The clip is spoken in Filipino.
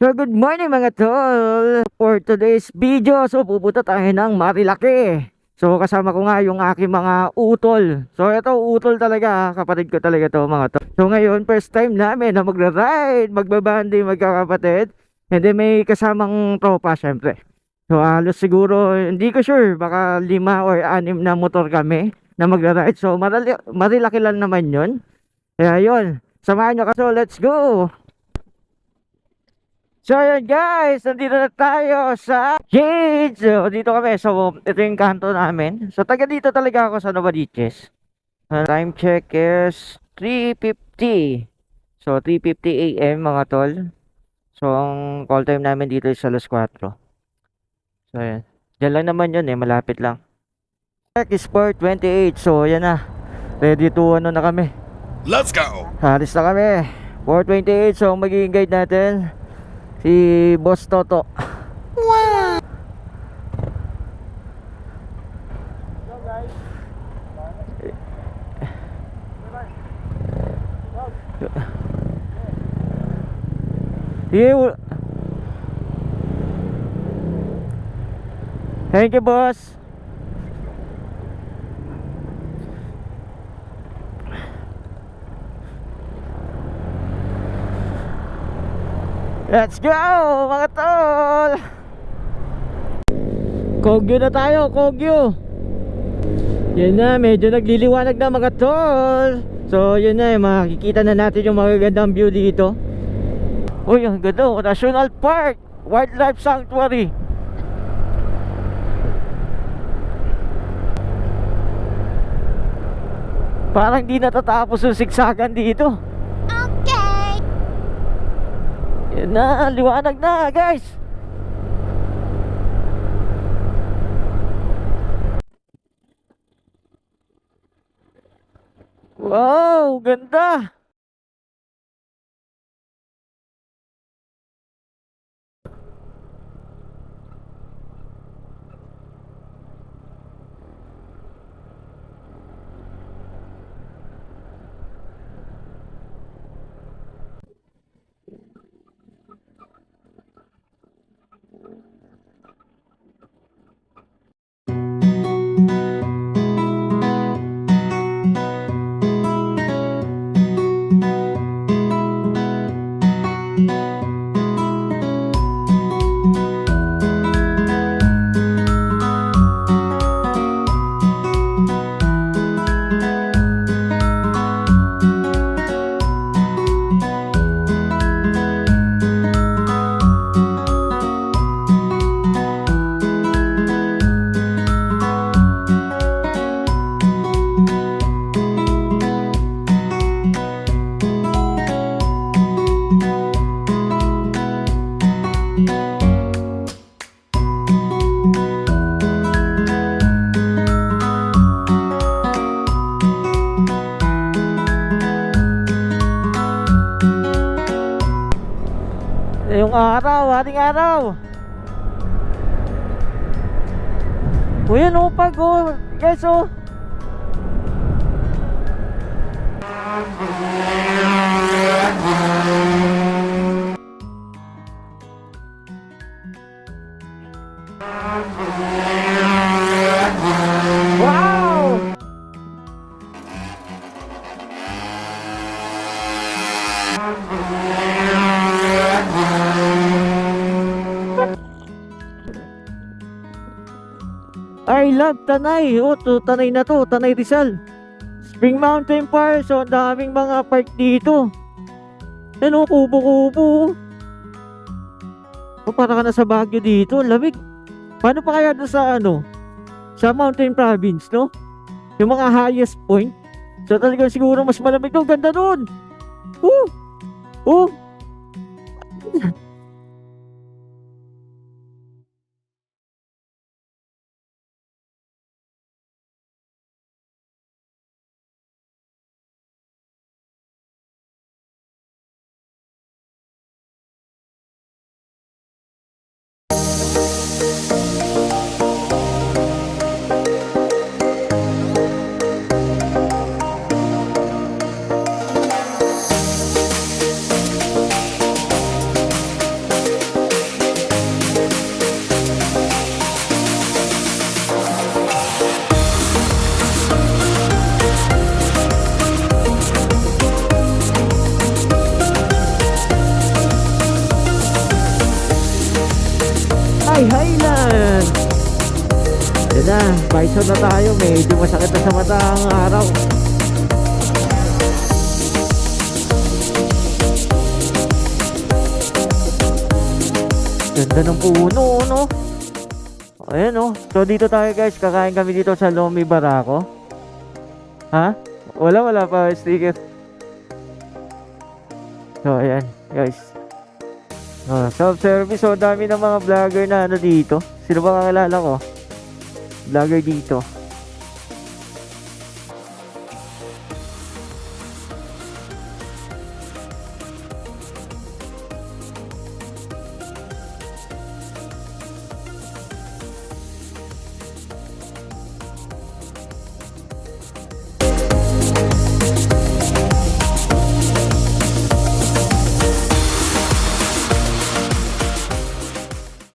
So good morning mga tol. For today's video, so pupunta tayo ng Marilaki. So kasama ko nga yung aking mga utol. So ito utol talaga, kapatid ko talaga to mga tol. So ngayon first time namin na magra-ride, magbabandi magkakapatid. And then may kasamang tropa syempre. So halos siguro, hindi ko sure, baka 5 or 6 na motor kami na magra-ride. So Marilaki lang naman yun. Kaya yun, samahan nyo ka. So let's go! So yun guys, nandito na tayo sa Shades. So dito kami, so ito yung kanto namin. So taga dito talaga ako sa Novaliches. Time check is 3:50. So 3:50 AM mga tol. So ang call time namin dito is alas 4. So yan, dyan lang naman yun malapit lang. Check is 4:28. So yan na, ready to na kami. Let's go! Halis na kami 4:28. So magiging guide natin si Boss Toto. Wow! Thank you, boss. Let's go mga tol. Kogyo na tayo, Kogyo. Yan na, medyo nagliliwanag na mga tol. So yun na, makikita na natin yung magagandang view dito. Uy, ang ganda, National Park, Wildlife Sanctuary. Parang di natatapos yung siksagan dito. Yan na, liwanag na guys. Wow, ganda. Yung araw, ating araw. Uy, yan pag guys wow! I love Tanay. Tanay na to, Tanay Rizal. Spring Mountain Park. So, ang daming mga park dito. Ano, kubo-kubo. Para ka na sa Baguio dito, lamig. Paano pa kaya doon sa sa Mountain Province, no? Yung mga highest point. So, talagang siguro mas malamig doon. Ganda doon. Oh! na. Bison na tayo. Medyo masakit na sa mata ang araw. Ganda ng puno, no? Ayan, no? So, dito tayo, guys. Kakain kami dito sa Lomi Barako. Ha? Wala pa sticker. So, ayan, guys. Self-service. So, dami ng mga vlogger na ano dito. Sino ba kakilala ko? Vlogger dito.